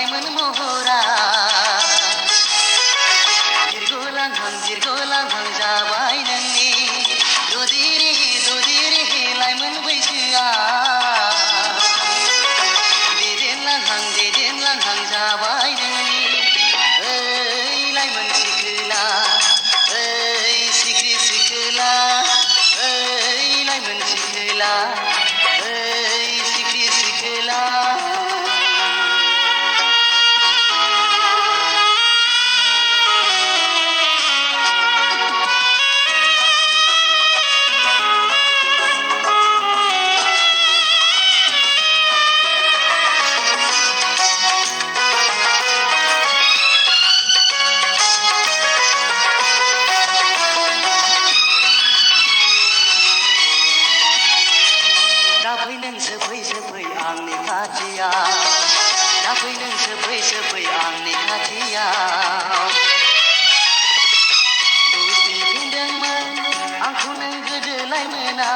लाइमोन महरा बिरगलांहां जाबाय नोंनि दुदिरि लाइमोन बैसोआ दैदेनलांहां जाबाय नोंनि ओइ लाइमोन सिखोला ओइ सिख्रि सिखोला ओइ लाइमोन सिखोला ओइ सिख्रि सिखोला दाफै नों सोफै आंनि खाथियाव दाफै नों सोफै आंनि खाथियाव बुजिफिनदोंमोन आंखौ नों गोदो लाइमोना